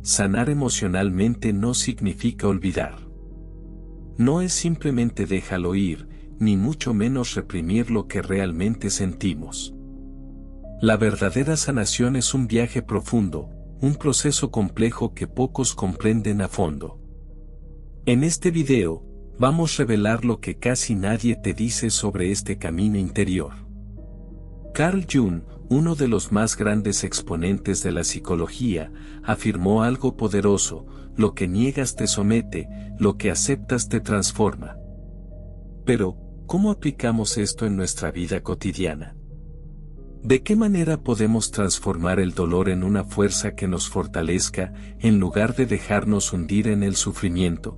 Sanar emocionalmente no significa olvidar. No es simplemente déjalo ir, ni mucho menos reprimir lo que realmente sentimos. La verdadera sanación es un viaje profundo, un proceso complejo que pocos comprenden a fondo. En este video, vamos a revelar lo que casi nadie te dice sobre este camino interior. Carl Jung, uno de los más grandes exponentes de la psicología, afirmó algo poderoso: lo que niegas te somete, lo que aceptas te transforma. Pero, ¿cómo aplicamos esto en nuestra vida cotidiana? ¿De qué manera podemos transformar el dolor en una fuerza que nos fortalezca, en lugar de dejarnos hundir en el sufrimiento?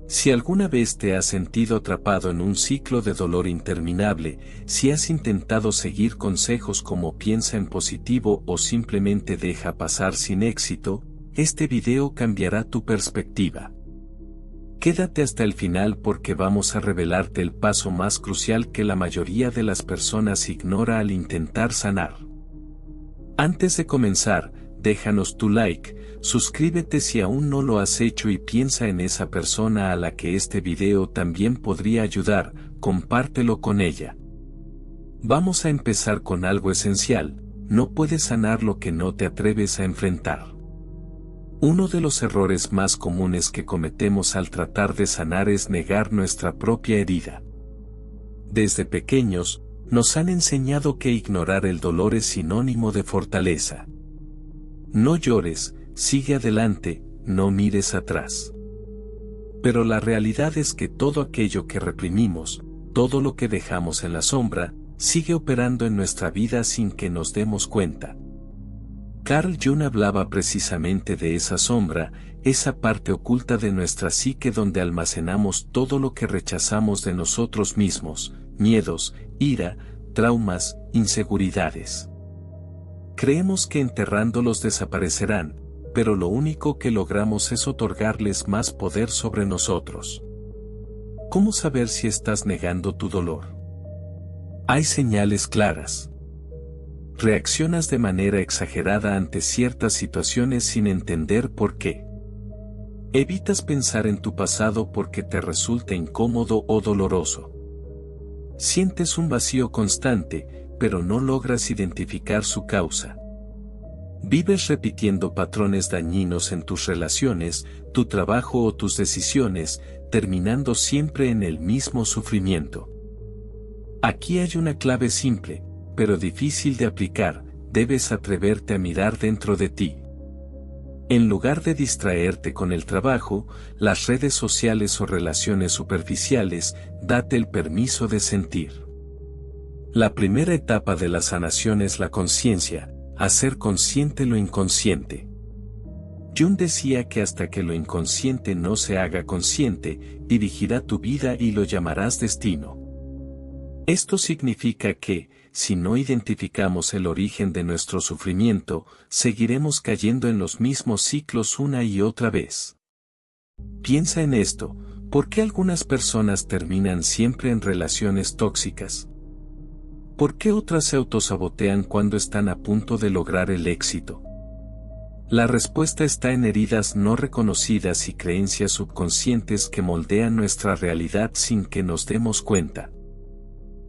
Si alguna vez te has sentido atrapado en un ciclo de dolor interminable, si has intentado seguir consejos como piensa en positivo o simplemente deja pasar sin éxito, este video cambiará tu perspectiva. Quédate hasta el final porque vamos a revelarte el paso más crucial que la mayoría de las personas ignora al intentar sanar. Antes de comenzar, déjanos tu like, suscríbete si aún no lo has hecho y piensa en esa persona a la que este video también podría ayudar, compártelo con ella. Vamos a empezar con algo esencial: no puedes sanar lo que no te atreves a enfrentar. Uno de los errores más comunes que cometemos al tratar de sanar es negar nuestra propia herida. Desde pequeños, nos han enseñado que ignorar el dolor es sinónimo de fortaleza. No llores, sigue adelante, no mires atrás. Pero la realidad es que todo aquello que reprimimos, todo lo que dejamos en la sombra, sigue operando en nuestra vida sin que nos demos cuenta. Carl Jung hablaba precisamente de esa sombra, esa parte oculta de nuestra psique donde almacenamos todo lo que rechazamos de nosotros mismos: miedos, ira, traumas, inseguridades. Creemos que enterrándolos desaparecerán, pero lo único que logramos es otorgarles más poder sobre nosotros. ¿Cómo saber si estás negando tu dolor? Hay señales claras. Reaccionas de manera exagerada ante ciertas situaciones sin entender por qué. Evitas pensar en tu pasado porque te resulta incómodo o doloroso. Sientes un vacío constante, pero no logras identificar su causa. Vives repitiendo patrones dañinos en tus relaciones, tu trabajo o tus decisiones, terminando siempre en el mismo sufrimiento. Aquí hay una clave simple, pero difícil de aplicar: debes atreverte a mirar dentro de ti. En lugar de distraerte con el trabajo, las redes sociales o relaciones superficiales, date el permiso de sentir. La primera etapa de la sanación es la conciencia, hacer consciente lo inconsciente. Jung decía que hasta que lo inconsciente no se haga consciente, dirigirá tu vida y lo llamarás destino. Esto significa que, si no identificamos el origen de nuestro sufrimiento, seguiremos cayendo en los mismos ciclos una y otra vez. Piensa en esto: ¿por qué algunas personas terminan siempre en relaciones tóxicas? ¿Por qué otras se autosabotean cuando están a punto de lograr el éxito? La respuesta está en heridas no reconocidas y creencias subconscientes que moldean nuestra realidad sin que nos demos cuenta.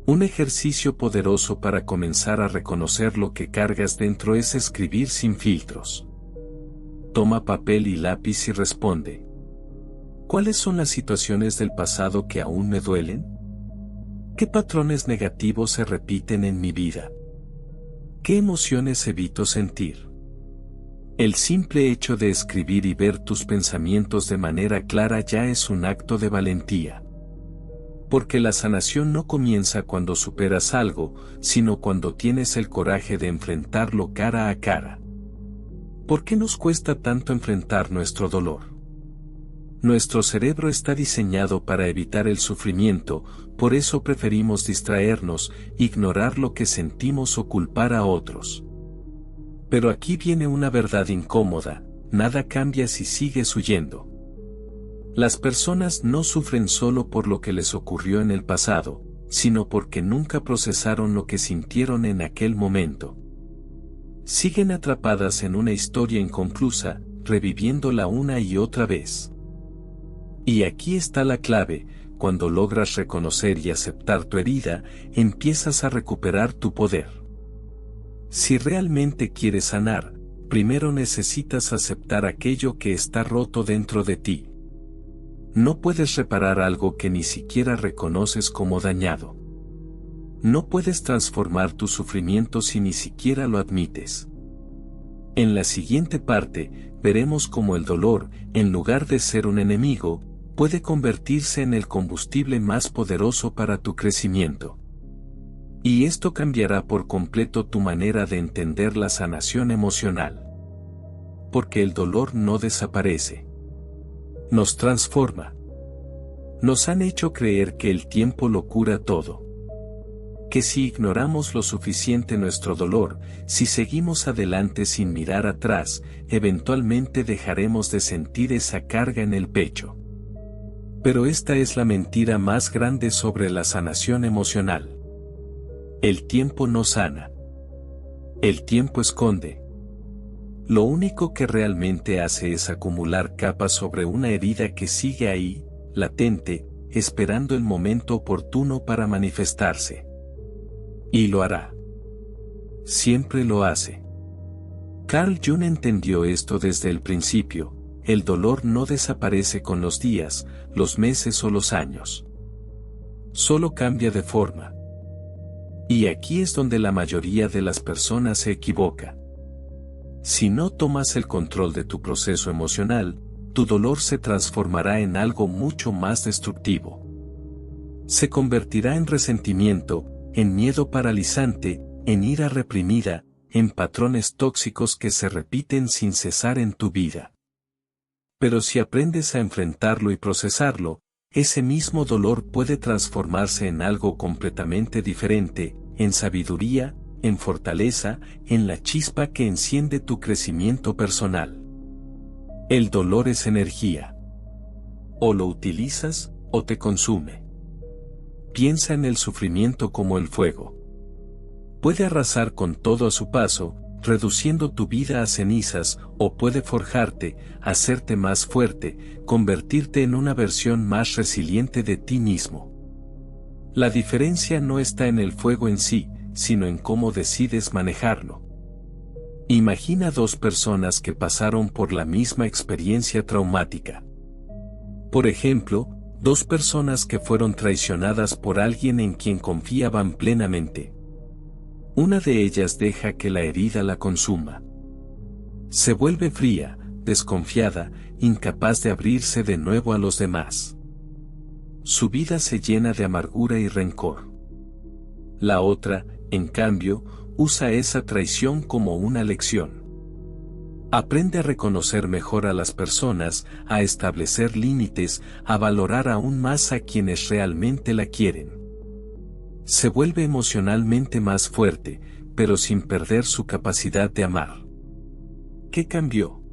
Un ejercicio poderoso para comenzar a reconocer lo que cargas dentro es escribir sin filtros. Toma papel y lápiz y responde: ¿cuáles son las situaciones del pasado que aún me duelen? ¿Qué patrones negativos se repiten en mi vida? ¿Qué emociones evito sentir? El simple hecho de escribir y ver tus pensamientos de manera clara ya es un acto de valentía. Porque la sanación no comienza cuando superas algo, sino cuando tienes el coraje de enfrentarlo cara a cara. ¿Por qué nos cuesta tanto enfrentar nuestro dolor? Nuestro cerebro está diseñado para evitar el sufrimiento, por eso preferimos distraernos, ignorar lo que sentimos o culpar a otros. Pero aquí viene una verdad incómoda: nada cambia si sigues huyendo. Las personas no sufren solo por lo que les ocurrió en el pasado, sino porque nunca procesaron lo que sintieron en aquel momento. Siguen atrapadas en una historia inconclusa, reviviéndola una y otra vez. Y aquí está la clave: cuando logras reconocer y aceptar tu herida, empiezas a recuperar tu poder. Si realmente quieres sanar, primero necesitas aceptar aquello que está roto dentro de ti. No puedes reparar algo que ni siquiera reconoces como dañado. No puedes transformar tu sufrimiento si ni siquiera lo admites. En la siguiente parte, veremos cómo el dolor, en lugar de ser un enemigo, puede convertirse en el combustible más poderoso para tu crecimiento. Y esto cambiará por completo tu manera de entender la sanación emocional. Porque el dolor no desaparece. Nos transforma. Nos han hecho creer que el tiempo lo cura todo. Que si ignoramos lo suficiente nuestro dolor, si seguimos adelante sin mirar atrás, eventualmente dejaremos de sentir esa carga en el pecho. Pero esta es la mentira más grande sobre la sanación emocional. El tiempo no sana. El tiempo esconde. Lo único que realmente hace es acumular capas sobre una herida que sigue ahí, latente, esperando el momento oportuno para manifestarse. Y lo hará. Siempre lo hace. Carl Jung entendió esto desde el principio: el dolor no desaparece con los días, los meses o los años. Solo cambia de forma. Y aquí es donde la mayoría de las personas se equivoca. Si no tomas el control de tu proceso emocional, tu dolor se transformará en algo mucho más destructivo. Se convertirá en resentimiento, en miedo paralizante, en ira reprimida, en patrones tóxicos que se repiten sin cesar en tu vida. Pero si aprendes a enfrentarlo y procesarlo, ese mismo dolor puede transformarse en algo completamente diferente, en sabiduría, en fortaleza, en la chispa que enciende tu crecimiento personal. El dolor es energía. O lo utilizas, o te consume. Piensa en el sufrimiento como el fuego. Puede arrasar con todo a su paso, reduciendo tu vida a cenizas, o puede forjarte, hacerte más fuerte, convertirte en una versión más resiliente de ti mismo. La diferencia no está en el fuego en sí, sino en cómo decides manejarlo. Imagina dos personas que pasaron por la misma experiencia traumática. Por ejemplo, dos personas que fueron traicionadas por alguien en quien confiaban plenamente. Una de ellas deja que la herida la consuma. Se vuelve fría, desconfiada, incapaz de abrirse de nuevo a los demás. Su vida se llena de amargura y rencor. La otra, en cambio, usa esa traición como una lección. Aprende a reconocer mejor a las personas, a establecer límites, a valorar aún más a quienes realmente la quieren. Se vuelve emocionalmente más fuerte, pero sin perder su capacidad de amar. ¿Qué cambió?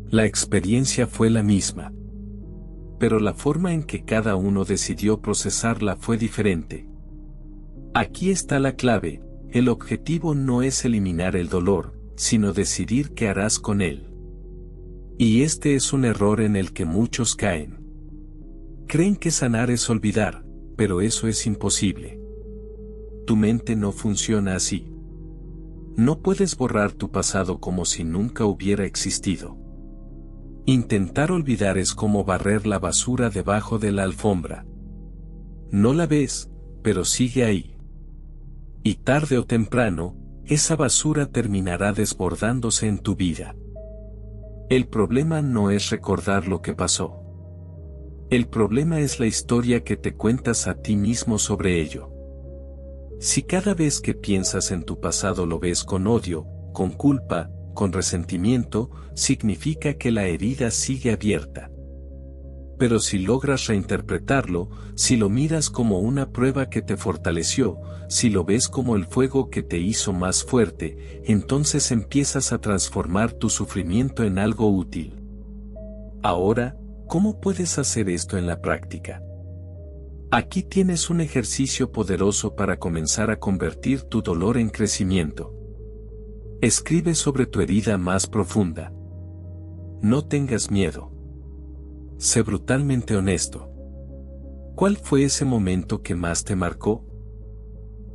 La experiencia fue la misma. Pero la forma en que cada uno decidió procesarla fue diferente. Aquí está la clave: el objetivo no es eliminar el dolor, sino decidir qué harás con él. Y este es un error en el que muchos caen. Creen que sanar es olvidar, pero eso es imposible. Tu mente no funciona así. No puedes borrar tu pasado como si nunca hubiera existido. Intentar olvidar es como barrer la basura debajo de la alfombra. No la ves, pero sigue ahí. Y tarde o temprano, esa basura terminará desbordándose en tu vida. El problema no es recordar lo que pasó. El problema es la historia que te cuentas a ti mismo sobre ello. Si cada vez que piensas en tu pasado lo ves con odio, con culpa, con resentimiento, significa que la herida sigue abierta. Pero si logras reinterpretarlo, si lo miras como una prueba que te fortaleció, si lo ves como el fuego que te hizo más fuerte, entonces empiezas a transformar tu sufrimiento en algo útil. Ahora, ¿cómo puedes hacer esto en la práctica? Aquí tienes un ejercicio poderoso para comenzar a convertir tu dolor en crecimiento. Escribe sobre tu herida más profunda. No tengas miedo. Sé brutalmente honesto. ¿Cuál fue ese momento que más te marcó?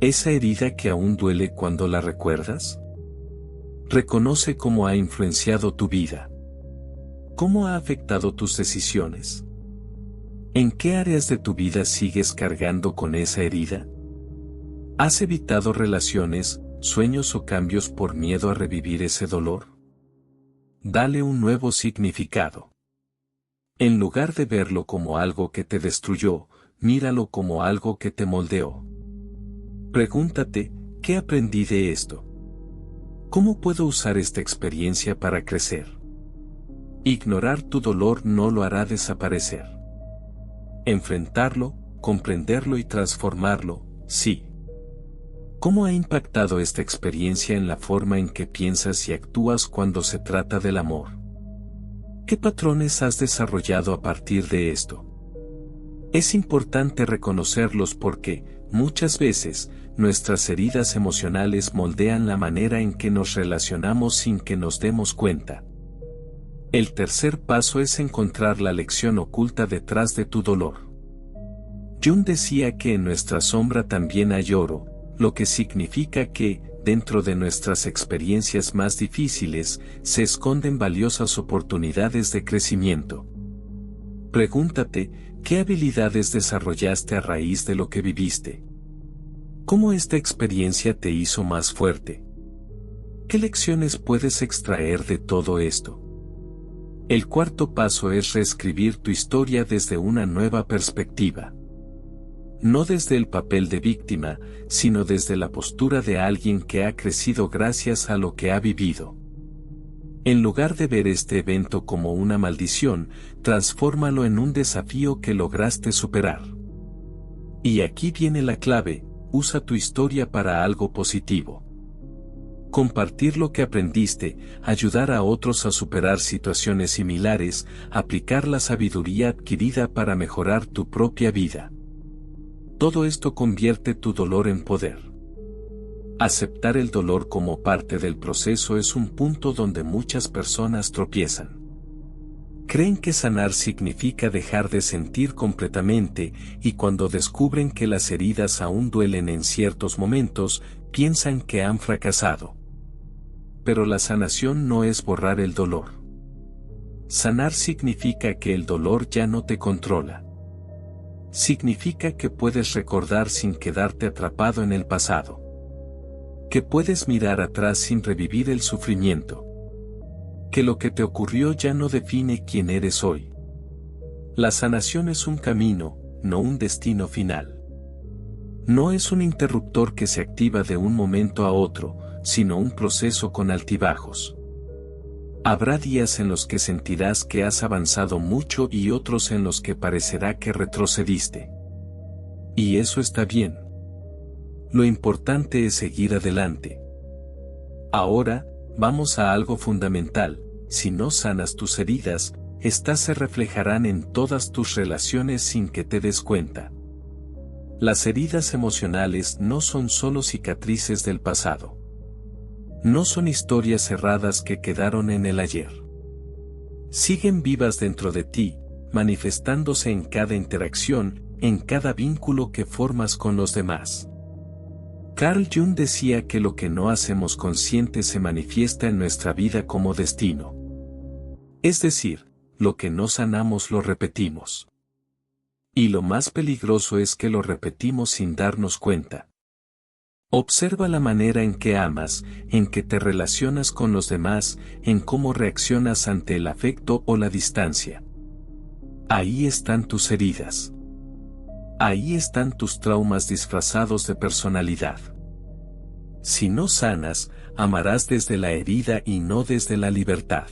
¿Esa herida que aún duele cuando la recuerdas? Reconoce cómo ha influenciado tu vida. ¿Cómo ha afectado tus decisiones? ¿En qué áreas de tu vida sigues cargando con esa herida? ¿Has evitado relaciones, sueños o cambios por miedo a revivir ese dolor? Dale un nuevo significado. En lugar de verlo como algo que te destruyó, míralo como algo que te moldeó. Pregúntate, ¿qué aprendí de esto? ¿Cómo puedo usar esta experiencia para crecer? Ignorar tu dolor no lo hará desaparecer. Enfrentarlo, comprenderlo y transformarlo, sí. ¿Cómo ha impactado esta experiencia en la forma en que piensas y actúas cuando se trata del amor? ¿Qué patrones has desarrollado a partir de esto? Es importante reconocerlos porque, muchas veces, nuestras heridas emocionales moldean la manera en que nos relacionamos sin que nos demos cuenta. El tercer paso es encontrar la lección oculta detrás de tu dolor. Jung decía que en nuestra sombra también hay oro, lo que significa que, dentro de nuestras experiencias más difíciles, se esconden valiosas oportunidades de crecimiento. Pregúntate, ¿qué habilidades desarrollaste a raíz de lo que viviste? ¿Cómo esta experiencia te hizo más fuerte? ¿Qué lecciones puedes extraer de todo esto? El cuarto paso es reescribir tu historia desde una nueva perspectiva. No desde el papel de víctima, sino desde la postura de alguien que ha crecido gracias a lo que ha vivido. En lugar de ver este evento como una maldición, transfórmalo en un desafío que lograste superar. Y aquí viene la clave: usa tu historia para algo positivo. Compartir lo que aprendiste, ayudar a otros a superar situaciones similares, aplicar la sabiduría adquirida para mejorar tu propia vida. Todo esto convierte tu dolor en poder. Aceptar el dolor como parte del proceso es un punto donde muchas personas tropiezan. Creen que sanar significa dejar de sentir completamente, y cuando descubren que las heridas aún duelen en ciertos momentos, piensan que han fracasado. Pero la sanación no es borrar el dolor. Sanar significa que el dolor ya no te controla. Significa que puedes recordar sin quedarte atrapado en el pasado. Que puedes mirar atrás sin revivir el sufrimiento. Que lo que te ocurrió ya no define quién eres hoy. La sanación es un camino, no un destino final. No es un interruptor que se activa de un momento a otro, sino un proceso con altibajos. Habrá días en los que sentirás que has avanzado mucho y otros en los que parecerá que retrocediste. Y eso está bien. Lo importante es seguir adelante. Ahora, vamos a algo fundamental: si no sanas tus heridas, estas se reflejarán en todas tus relaciones sin que te des cuenta. Las heridas emocionales no son solo cicatrices del pasado. No son historias cerradas que quedaron en el ayer. Siguen vivas dentro de ti, manifestándose en cada interacción, en cada vínculo que formas con los demás. Carl Jung decía que lo que no hacemos consciente se manifiesta en nuestra vida como destino. Es decir, lo que no sanamos lo repetimos. Y lo más peligroso es que lo repetimos sin darnos cuenta. Observa la manera en que amas, en que te relacionas con los demás, en cómo reaccionas ante el afecto o la distancia. Ahí están tus heridas. Ahí están tus traumas disfrazados de personalidad. Si no sanas, amarás desde la herida y no desde la libertad.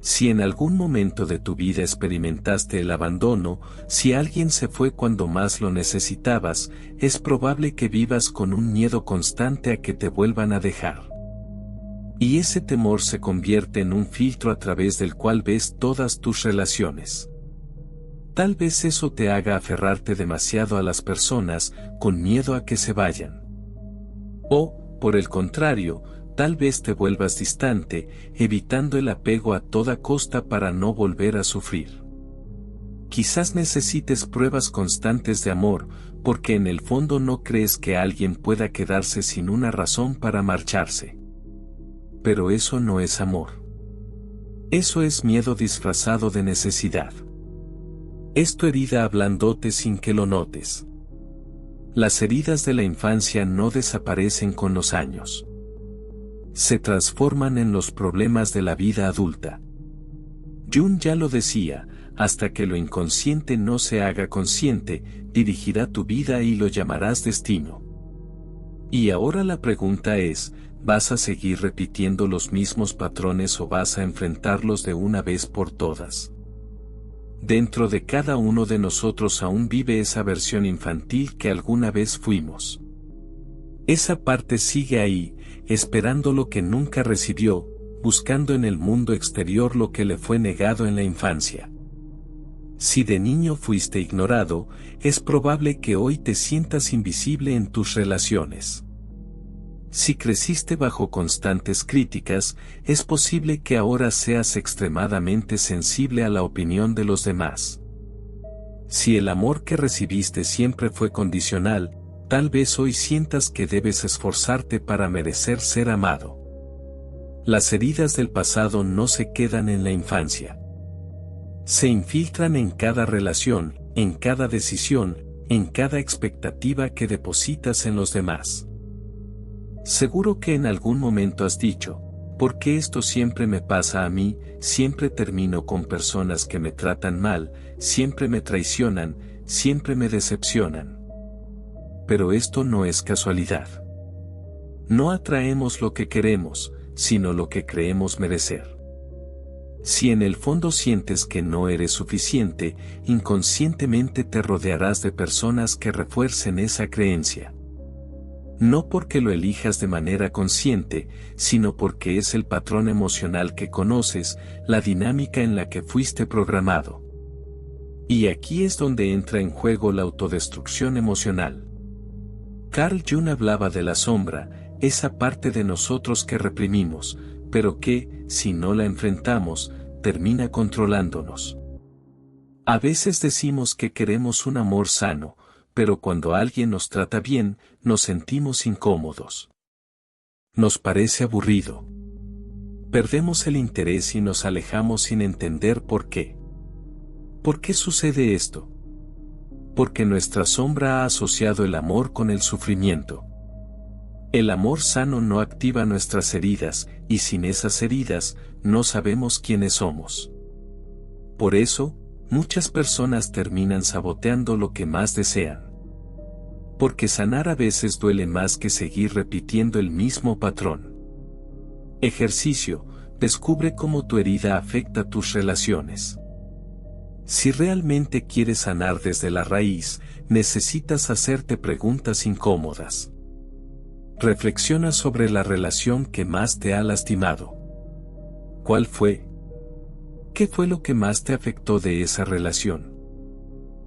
Si en algún momento de tu vida experimentaste el abandono, si alguien se fue cuando más lo necesitabas, es probable que vivas con un miedo constante a que te vuelvan a dejar. Y ese temor se convierte en un filtro a través del cual ves todas tus relaciones. Tal vez eso te haga aferrarte demasiado a las personas, con miedo a que se vayan. O, por el contrario, Tal vez te vuelvas distante, evitando el apego a toda costa para no volver a sufrir. Quizás necesites pruebas constantes de amor, porque en el fondo no crees que alguien pueda quedarse sin una razón para marcharse. Pero eso no es amor. Eso es miedo disfrazado de necesidad. Es tu herida hablándote sin que lo notes. Las heridas de la infancia no desaparecen con los años. Se transforman en los problemas de la vida adulta. Jung ya lo decía, hasta que lo inconsciente no se haga consciente, dirigirá tu vida y lo llamarás destino. Y ahora la pregunta es, ¿vas a seguir repitiendo los mismos patrones o vas a enfrentarlos de una vez por todas? Dentro de cada uno de nosotros aún vive esa versión infantil que alguna vez fuimos. Esa parte sigue ahí, esperando lo que nunca recibió, buscando en el mundo exterior lo que le fue negado en la infancia. Si de niño fuiste ignorado, es probable que hoy te sientas invisible en tus relaciones. Si creciste bajo constantes críticas, es posible que ahora seas extremadamente sensible a la opinión de los demás. Si el amor que recibiste siempre fue condicional, tal vez hoy sientas que debes esforzarte para merecer ser amado. Las heridas del pasado no se quedan en la infancia. Se infiltran en cada relación, en cada decisión, en cada expectativa que depositas en los demás. Seguro que en algún momento has dicho, ¿por qué esto siempre me pasa a mí? Siempre termino con personas que me tratan mal, siempre me traicionan, siempre me decepcionan. Pero esto no es casualidad. No atraemos lo que queremos, sino lo que creemos merecer. Si en el fondo sientes que no eres suficiente, inconscientemente te rodearás de personas que refuercen esa creencia. No porque lo elijas de manera consciente, sino porque es el patrón emocional que conoces, la dinámica en la que fuiste programado. Y aquí es donde entra en juego la autodestrucción emocional. Carl Jung hablaba de la sombra, esa parte de nosotros que reprimimos, pero que, si no la enfrentamos, termina controlándonos. A veces decimos que queremos un amor sano, pero cuando alguien nos trata bien, nos sentimos incómodos. Nos parece aburrido. Perdemos el interés y nos alejamos sin entender por qué. ¿Por qué sucede esto? Porque nuestra sombra ha asociado el amor con el sufrimiento. El amor sano no activa nuestras heridas, y sin esas heridas, no sabemos quiénes somos. Por eso, muchas personas terminan saboteando lo que más desean. Porque sanar a veces duele más que seguir repitiendo el mismo patrón. Ejercicio: descubre cómo tu herida afecta tus relaciones. Si realmente quieres sanar desde la raíz, necesitas hacerte preguntas incómodas. Reflexiona sobre la relación que más te ha lastimado. ¿Cuál fue? ¿Qué fue lo que más te afectó de esa relación?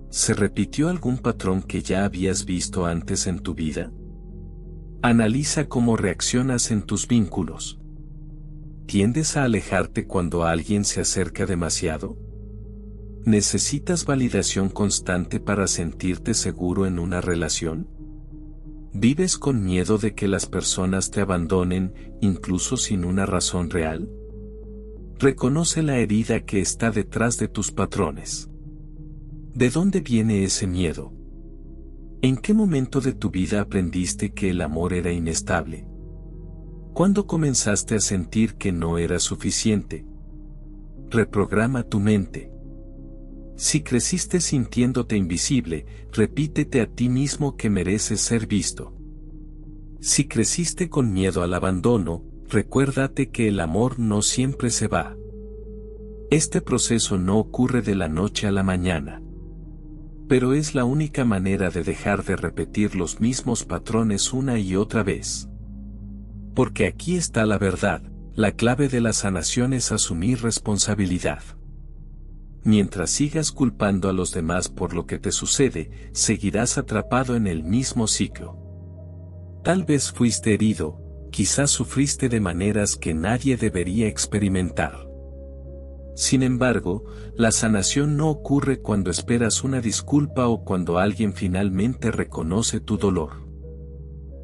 ¿Se repitió algún patrón que ya habías visto antes en tu vida? Analiza cómo reaccionas en tus vínculos. ¿Tiendes a alejarte cuando alguien se acerca demasiado? ¿Necesitas validación constante para sentirte seguro en una relación? ¿Vives con miedo de que las personas te abandonen, incluso sin una razón real? Reconoce la herida que está detrás de tus patrones. ¿De dónde viene ese miedo? ¿En qué momento de tu vida aprendiste que el amor era inestable? ¿Cuándo comenzaste a sentir que no era suficiente? Reprograma tu mente. Si creciste sintiéndote invisible, repítete a ti mismo que mereces ser visto. Si creciste con miedo al abandono, recuérdate que el amor no siempre se va. Este proceso no ocurre de la noche a la mañana. Pero es la única manera de dejar de repetir los mismos patrones una y otra vez. Porque aquí está la verdad, la clave de la sanación es asumir responsabilidad. Mientras sigas culpando a los demás por lo que te sucede, seguirás atrapado en el mismo ciclo. Tal vez fuiste herido, quizás sufriste de maneras que nadie debería experimentar. Sin embargo, la sanación no ocurre cuando esperas una disculpa o cuando alguien finalmente reconoce tu dolor.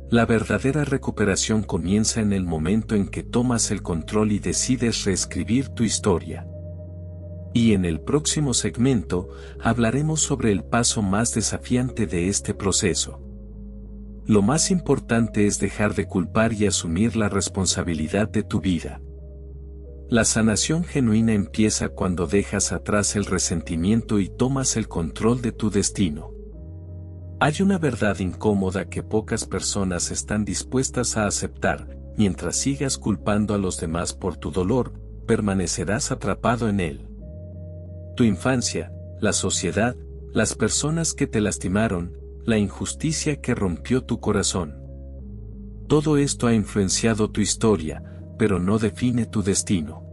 La verdadera recuperación comienza en el momento en que tomas el control y decides reescribir tu historia. Y en el próximo segmento, hablaremos sobre el paso más desafiante de este proceso. Lo más importante es dejar de culpar y asumir la responsabilidad de tu vida. La sanación genuina empieza cuando dejas atrás el resentimiento y tomas el control de tu destino. Hay una verdad incómoda que pocas personas están dispuestas a aceptar: mientras sigas culpando a los demás por tu dolor, permanecerás atrapado en él. Tu infancia, la sociedad, las personas que te lastimaron, la injusticia que rompió tu corazón. Todo esto ha influenciado tu historia, pero no define tu destino.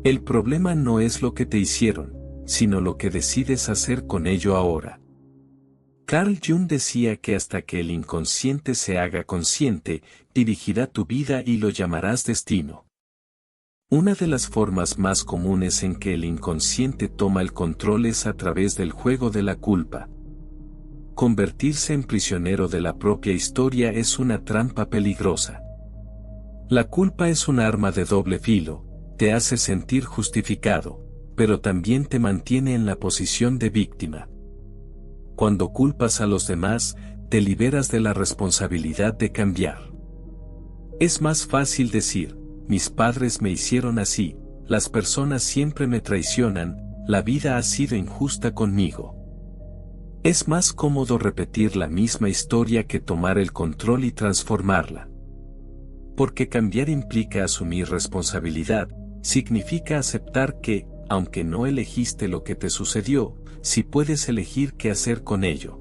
El problema no es lo que te hicieron, sino lo que decides hacer con ello ahora. Carl Jung decía que hasta que el inconsciente se haga consciente, dirigirá tu vida y lo llamarás destino. Una de las formas más comunes en que el inconsciente toma el control es a través del juego de la culpa. Convertirse en prisionero de la propia historia es una trampa peligrosa. La culpa es un arma de doble filo, te hace sentir justificado, pero también te mantiene en la posición de víctima. Cuando culpas a los demás, te liberas de la responsabilidad de cambiar. Es más fácil decir: mis padres me hicieron así, las personas siempre me traicionan, la vida ha sido injusta conmigo. Es más cómodo repetir la misma historia que tomar el control y transformarla. Porque cambiar implica asumir responsabilidad, significa aceptar que, aunque no elegiste lo que te sucedió, sí puedes elegir qué hacer con ello.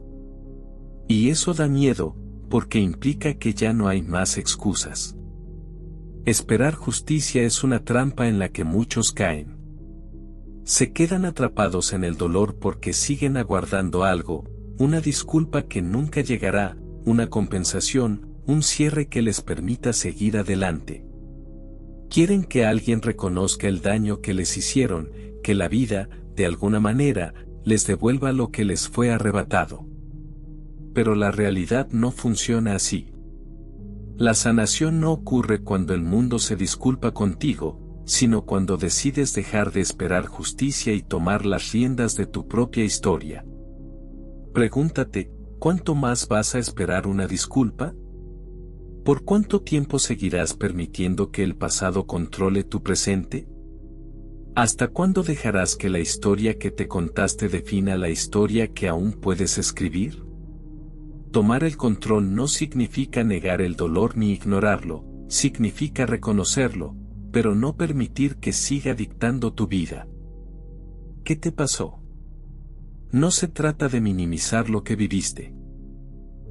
Y eso da miedo, porque implica que ya no hay más excusas. Esperar justicia es una trampa en la que muchos caen. Se quedan atrapados en el dolor porque siguen aguardando algo, una disculpa que nunca llegará, una compensación, un cierre que les permita seguir adelante. Quieren que alguien reconozca el daño que les hicieron, que la vida, de alguna manera, les devuelva lo que les fue arrebatado. Pero la realidad no funciona así. La sanación no ocurre cuando el mundo se disculpa contigo, sino cuando decides dejar de esperar justicia y tomar las riendas de tu propia historia. Pregúntate: ¿cuánto más vas a esperar una disculpa? ¿Por cuánto tiempo seguirás permitiendo que el pasado controle tu presente? ¿Hasta cuándo dejarás que la historia que te contaste defina la historia que aún puedes escribir? Tomar el control no significa negar el dolor ni ignorarlo, significa reconocerlo, pero no permitir que siga dictando tu vida. ¿Qué te pasó? No se trata de minimizar lo que viviste.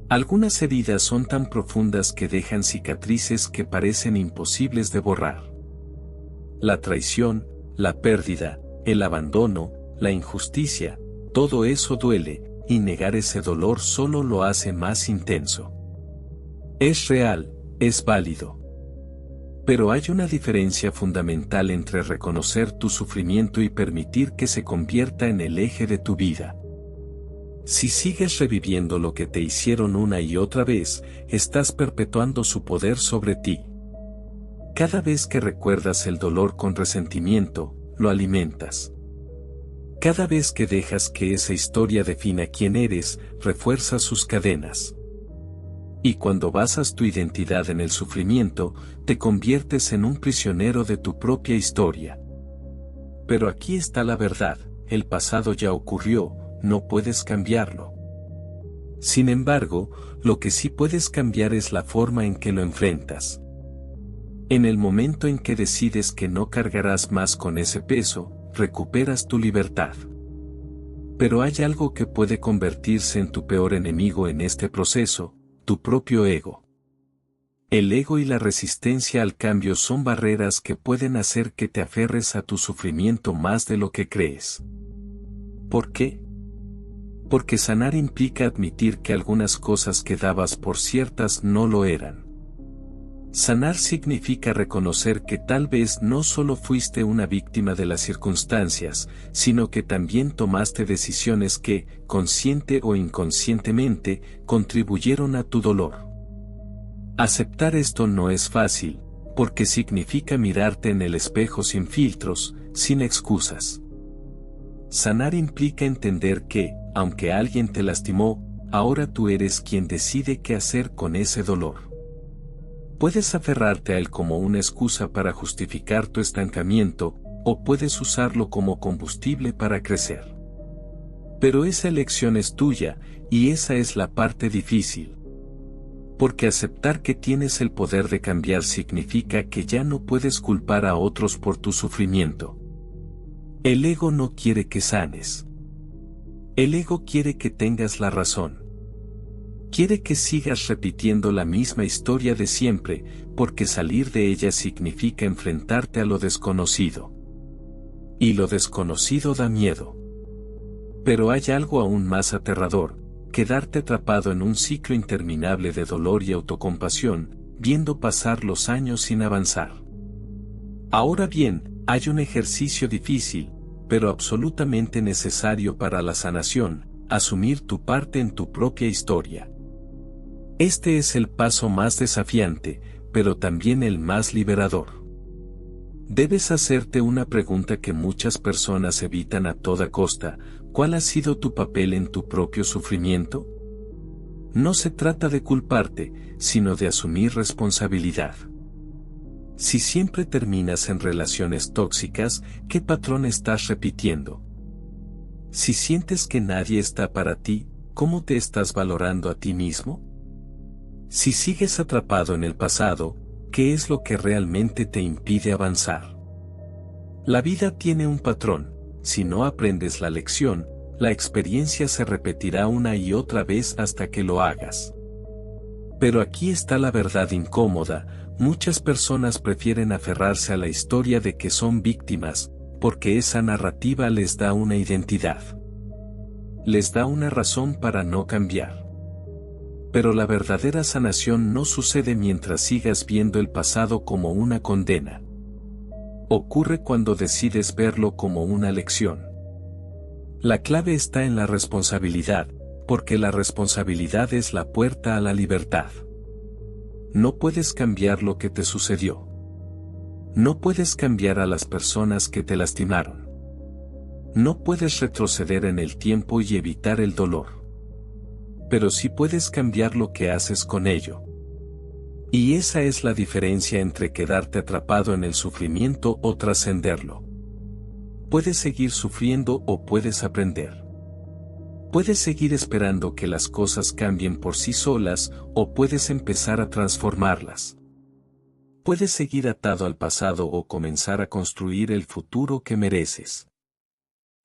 Algunas heridas son tan profundas que dejan cicatrices que parecen imposibles de borrar. La traición, la pérdida, el abandono, la injusticia, todo eso duele, y negar ese dolor solo lo hace más intenso. Es real, es válido. Pero hay una diferencia fundamental entre reconocer tu sufrimiento y permitir que se convierta en el eje de tu vida. Si sigues reviviendo lo que te hicieron una y otra vez, estás perpetuando su poder sobre ti. Cada vez que recuerdas el dolor con resentimiento, lo alimentas. Cada vez que dejas que esa historia defina quién eres, refuerzas sus cadenas. Y cuando basas tu identidad en el sufrimiento, te conviertes en un prisionero de tu propia historia. Pero aquí está la verdad: el pasado ya ocurrió, no puedes cambiarlo. Sin embargo, lo que sí puedes cambiar es la forma en que lo enfrentas. En el momento en que decides que no cargarás más con ese peso, recuperas tu libertad. Pero hay algo que puede convertirse en tu peor enemigo en este proceso: tu propio ego. El ego y la resistencia al cambio son barreras que pueden hacer que te aferres a tu sufrimiento más de lo que crees. ¿Por qué? Porque sanar implica admitir que algunas cosas que dabas por ciertas no lo eran. Sanar significa reconocer que tal vez no solo fuiste una víctima de las circunstancias, sino que también tomaste decisiones que, consciente o inconscientemente, contribuyeron a tu dolor. Aceptar esto no es fácil, porque significa mirarte en el espejo sin filtros, sin excusas. Sanar implica entender que, aunque alguien te lastimó, ahora tú eres quien decide qué hacer con ese dolor. Puedes aferrarte a él como una excusa para justificar tu estancamiento, o puedes usarlo como combustible para crecer. Pero esa elección es tuya, y esa es la parte difícil. Porque aceptar que tienes el poder de cambiar significa que ya no puedes culpar a otros por tu sufrimiento. El ego no quiere que sanes. El ego quiere que tengas la razón. Quiere que sigas repitiendo la misma historia de siempre, porque salir de ella significa enfrentarte a lo desconocido. Y lo desconocido da miedo. Pero hay algo aún más aterrador: quedarte atrapado en un ciclo interminable de dolor y autocompasión, viendo pasar los años sin avanzar. Ahora bien, hay un ejercicio difícil, pero absolutamente necesario para la sanación: asumir tu parte en tu propia historia. Este es el paso más desafiante, pero también el más liberador. Debes hacerte una pregunta que muchas personas evitan a toda costa: ¿cuál ha sido tu papel en tu propio sufrimiento? No se trata de culparte, sino de asumir responsabilidad. Si siempre terminas en relaciones tóxicas, ¿qué patrón estás repitiendo? Si sientes que nadie está para ti, ¿cómo te estás valorando a ti mismo? Si sigues atrapado en el pasado, ¿qué es lo que realmente te impide avanzar? La vida tiene un patrón: si no aprendes la lección, la experiencia se repetirá una y otra vez hasta que lo hagas. Pero aquí está la verdad incómoda: muchas personas prefieren aferrarse a la historia de que son víctimas, porque esa narrativa les da una identidad. Les da una razón para no cambiar. Pero la verdadera sanación no sucede mientras sigas viendo el pasado como una condena. Ocurre cuando decides verlo como una lección. La clave está en la responsabilidad, porque la responsabilidad es la puerta a la libertad. No puedes cambiar lo que te sucedió. No puedes cambiar a las personas que te lastimaron. No puedes retroceder en el tiempo y evitar el dolor. Pero sí puedes cambiar lo que haces con ello. Y esa es la diferencia entre quedarte atrapado en el sufrimiento o trascenderlo. Puedes seguir sufriendo o puedes aprender. Puedes seguir esperando que las cosas cambien por sí solas, o puedes empezar a transformarlas. Puedes seguir atado al pasado o comenzar a construir el futuro que mereces.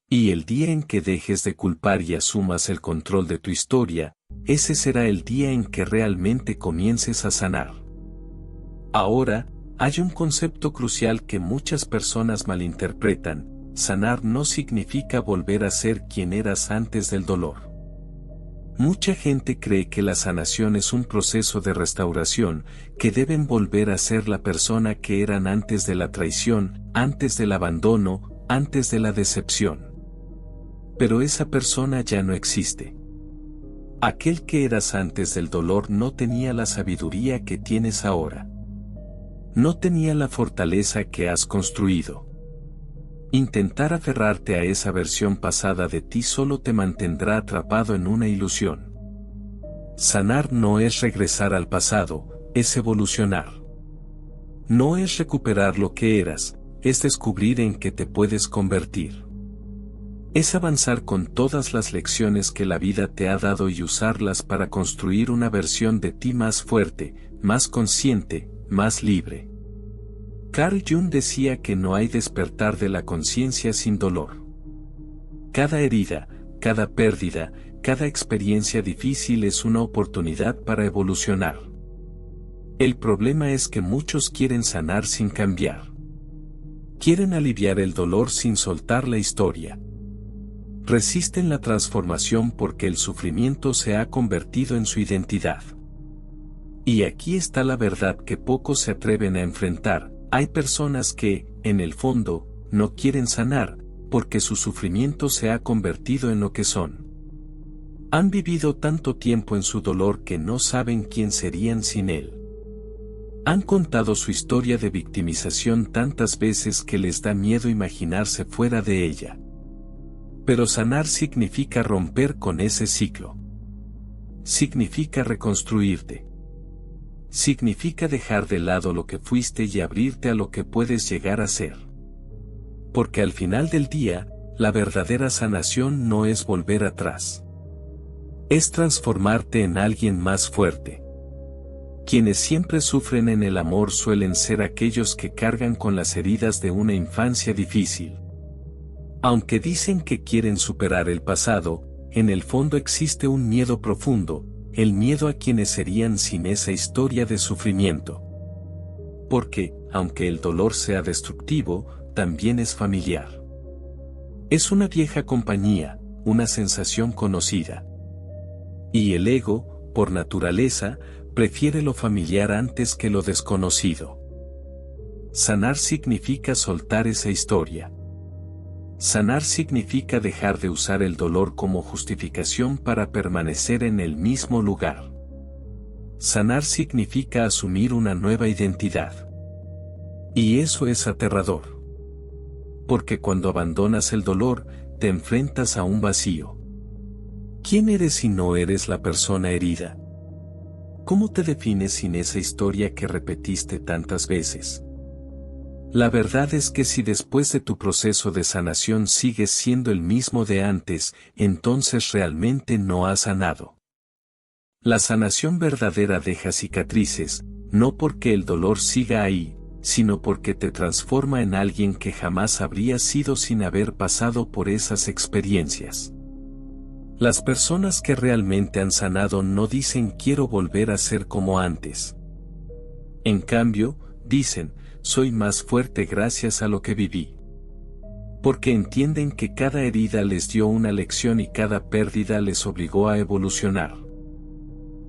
Y el día en que dejes de culpar y asumas el control de tu historia, ese será el día en que realmente comiences a sanar. Ahora, hay un concepto crucial que muchas personas malinterpretan: sanar no significa volver a ser quien eras antes del dolor. Mucha gente cree que la sanación es un proceso de restauración, que deben volver a ser la persona que eran antes de la traición, antes del abandono, antes de la decepción. Pero esa persona ya no existe. Aquel que eras antes del dolor no tenía la sabiduría que tienes ahora. No tenía la fortaleza que has construido. Intentar aferrarte a esa versión pasada de ti solo te mantendrá atrapado en una ilusión. Sanar no es regresar al pasado, es evolucionar. No es recuperar lo que eras, es descubrir en qué te puedes convertir. Es avanzar con todas las lecciones que la vida te ha dado y usarlas para construir una versión de ti más fuerte, más consciente, más libre. Carl Jung decía que no hay despertar de la conciencia sin dolor. Cada herida, cada pérdida, cada experiencia difícil es una oportunidad para evolucionar. El problema es que muchos quieren sanar sin cambiar. Quieren aliviar el dolor sin soltar la historia. Resisten la transformación porque el sufrimiento se ha convertido en su identidad. Y aquí está la verdad que pocos se atreven a enfrentar. Hay personas que, en el fondo, no quieren sanar, porque su sufrimiento se ha convertido en lo que son. Han vivido tanto tiempo en su dolor que no saben quién serían sin él. Han contado su historia de victimización tantas veces que les da miedo imaginarse fuera de ella. Pero sanar significa romper con ese ciclo. Significa reconstruirte. Significa dejar de lado lo que fuiste y abrirte a lo que puedes llegar a ser. Porque al final del día, la verdadera sanación no es volver atrás. Es transformarte en alguien más fuerte. Quienes siempre sufren en el amor suelen ser aquellos que cargan con las heridas de una infancia difícil. Aunque dicen que quieren superar el pasado, en el fondo existe un miedo profundo, el miedo a quienes serían sin esa historia de sufrimiento. Porque, aunque el dolor sea destructivo, también es familiar. Es una vieja compañía, una sensación conocida. Y el ego, por naturaleza, prefiere lo familiar antes que lo desconocido. Sanar significa soltar esa historia. Sanar significa dejar de usar el dolor como justificación para permanecer en el mismo lugar. Sanar significa asumir una nueva identidad. Y eso es aterrador. Porque cuando abandonas el dolor, te enfrentas a un vacío. ¿Quién eres si no eres la persona herida? ¿Cómo te defines sin esa historia que repetiste tantas veces? La verdad es que si después de tu proceso de sanación sigues siendo el mismo de antes, entonces realmente no has sanado. La sanación verdadera deja cicatrices, no porque el dolor siga ahí, sino porque te transforma en alguien que jamás habrías sido sin haber pasado por esas experiencias. Las personas que realmente han sanado no dicen quiero volver a ser como antes. En cambio, dicen, soy más fuerte gracias a lo que viví. Porque entienden que cada herida les dio una lección y cada pérdida les obligó a evolucionar.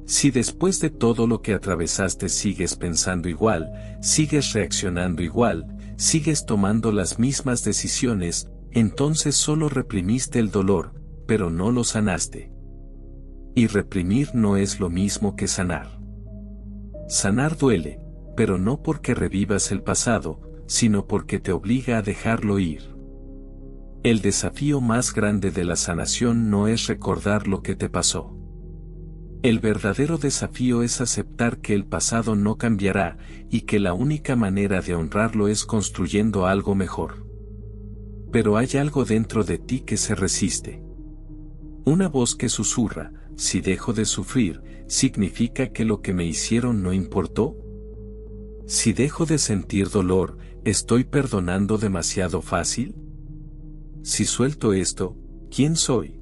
Si después de todo lo que atravesaste sigues pensando igual, sigues reaccionando igual, sigues tomando las mismas decisiones, entonces solo reprimiste el dolor, pero no lo sanaste. Y reprimir no es lo mismo que sanar. Sanar duele, pero no porque revivas el pasado, sino porque te obliga a dejarlo ir. El desafío más grande de la sanación no es recordar lo que te pasó. El verdadero desafío es aceptar que el pasado no cambiará, y que la única manera de honrarlo es construyendo algo mejor. Pero hay algo dentro de ti que se resiste. Una voz que susurra, si dejo de sufrir, ¿significa que lo que me hicieron no importó? Si dejo de sentir dolor, ¿estoy perdonando demasiado fácil? Si suelto esto, ¿quién soy?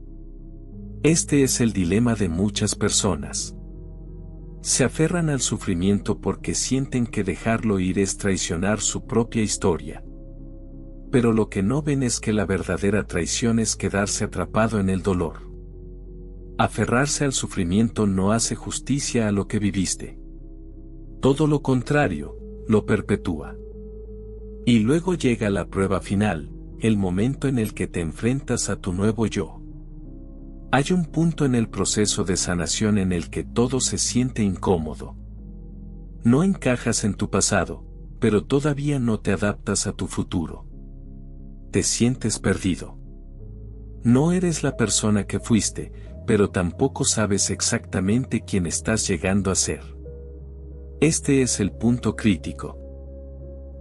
Este es el dilema de muchas personas. Se aferran al sufrimiento porque sienten que dejarlo ir es traicionar su propia historia. Pero lo que no ven es que la verdadera traición es quedarse atrapado en el dolor. Aferrarse al sufrimiento no hace justicia a lo que viviste. Todo lo contrario, lo perpetúa. Y luego llega la prueba final, el momento en el que te enfrentas a tu nuevo yo. Hay un punto en el proceso de sanación en el que todo se siente incómodo. No encajas en tu pasado, pero todavía no te adaptas a tu futuro. Te sientes perdido. No eres la persona que fuiste, pero tampoco sabes exactamente quién estás llegando a ser. Este es el punto crítico.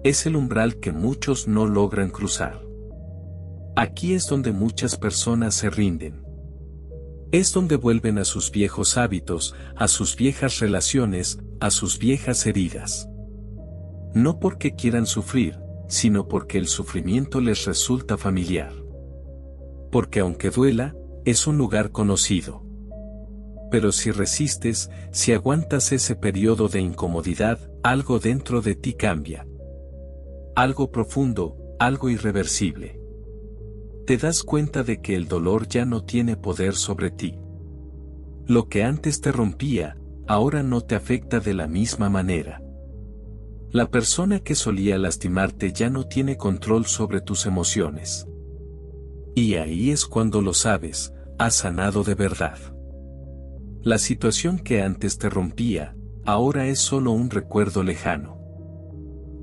Es el umbral que muchos no logran cruzar. Aquí es donde muchas personas se rinden. Es donde vuelven a sus viejos hábitos, a sus viejas relaciones, a sus viejas heridas. No porque quieran sufrir, sino porque el sufrimiento les resulta familiar. Porque aunque duela, es un lugar conocido. Pero si resistes, si aguantas ese periodo de incomodidad, algo dentro de ti cambia. Algo profundo, algo irreversible. Te das cuenta de que el dolor ya no tiene poder sobre ti. Lo que antes te rompía, ahora no te afecta de la misma manera. La persona que solía lastimarte ya no tiene control sobre tus emociones. Y ahí es cuando lo sabes, has sanado de verdad. La situación que antes te rompía, ahora es solo un recuerdo lejano.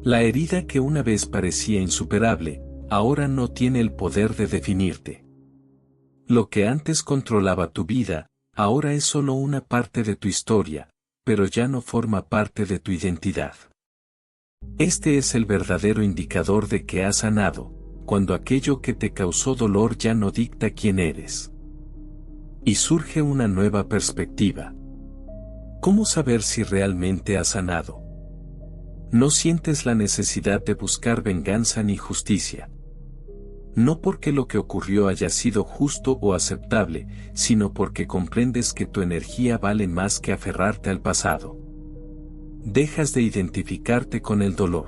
La herida que una vez parecía insuperable, ahora no tiene el poder de definirte. Lo que antes controlaba tu vida, ahora es solo una parte de tu historia, pero ya no forma parte de tu identidad. Este es el verdadero indicador de que has sanado, cuando aquello que te causó dolor ya no dicta quién eres. Y surge una nueva perspectiva. ¿Cómo saber si realmente has sanado? No sientes la necesidad de buscar venganza ni justicia. No porque lo que ocurrió haya sido justo o aceptable, sino porque comprendes que tu energía vale más que aferrarte al pasado. Dejas de identificarte con el dolor.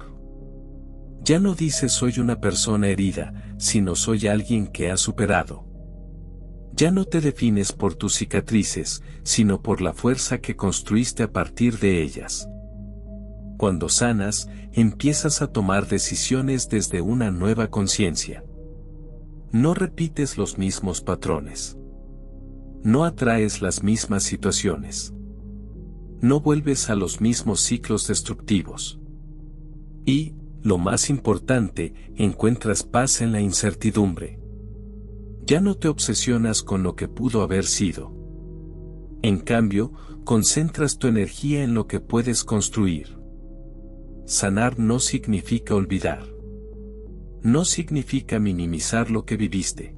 Ya no dices soy una persona herida, sino soy alguien que ha superado. Ya no te defines por tus cicatrices, sino por la fuerza que construiste a partir de ellas. Cuando sanas, empiezas a tomar decisiones desde una nueva conciencia. No repites los mismos patrones. No atraes las mismas situaciones. No vuelves a los mismos ciclos destructivos. Y, lo más importante, encuentras paz en la incertidumbre. Ya no te obsesionas con lo que pudo haber sido. En cambio, concentras tu energía en lo que puedes construir. Sanar no significa olvidar. No significa minimizar lo que viviste.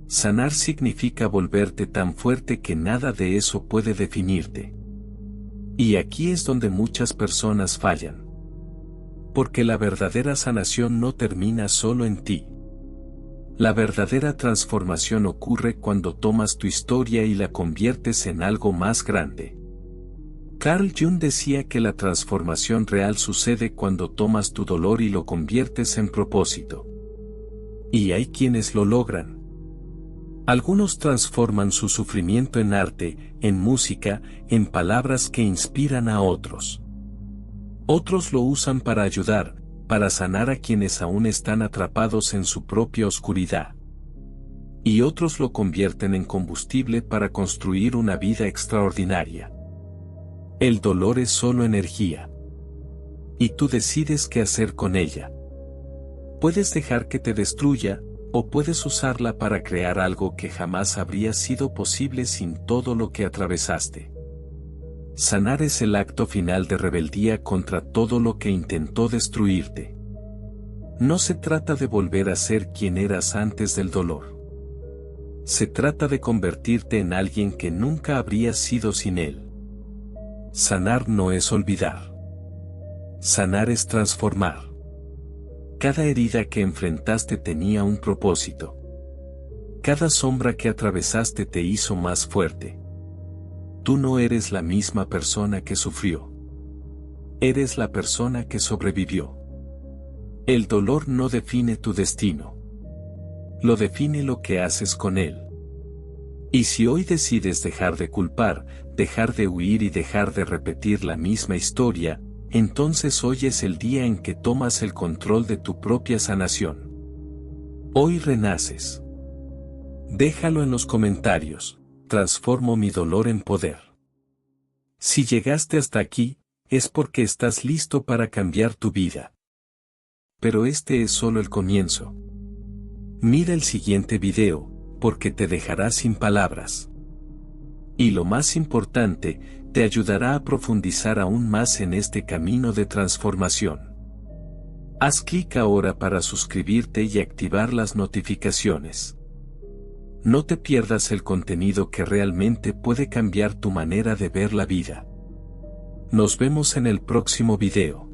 Sanar significa volverte tan fuerte que nada de eso puede definirte. Y aquí es donde muchas personas fallan. Porque la verdadera sanación no termina solo en ti. La verdadera transformación ocurre cuando tomas tu historia y la conviertes en algo más grande. Carl Jung decía que la transformación real sucede cuando tomas tu dolor y lo conviertes en propósito. Y hay quienes lo logran. Algunos transforman su sufrimiento en arte, en música, en palabras que inspiran a otros. Otros lo usan para ayudar, para sanar a quienes aún están atrapados en su propia oscuridad. Y otros lo convierten en combustible para construir una vida extraordinaria. El dolor es solo energía. Y tú decides qué hacer con ella. Puedes dejar que te destruya, o puedes usarla para crear algo que jamás habría sido posible sin todo lo que atravesaste. Sanar es el acto final de rebeldía contra todo lo que intentó destruirte. No se trata de volver a ser quien eras antes del dolor. Se trata de convertirte en alguien que nunca habrías sido sin él. Sanar no es olvidar. Sanar es transformar. Cada herida que enfrentaste tenía un propósito. Cada sombra que atravesaste te hizo más fuerte. Tú no eres la misma persona que sufrió. Eres la persona que sobrevivió. El dolor no define tu destino. Lo define lo que haces con él. Y si hoy decides dejar de culpar, dejar de huir y dejar de repetir la misma historia, entonces hoy es el día en que tomas el control de tu propia sanación. Hoy renaces. Déjalo en los comentarios. Transformo mi dolor en poder. Si llegaste hasta aquí, es porque estás listo para cambiar tu vida. Pero este es solo el comienzo. Mira el siguiente video, porque te dejará sin palabras. Y lo más importante, te ayudará a profundizar aún más en este camino de transformación. Haz clic ahora para suscribirte y activar las notificaciones. No te pierdas el contenido que realmente puede cambiar tu manera de ver la vida. Nos vemos en el próximo video.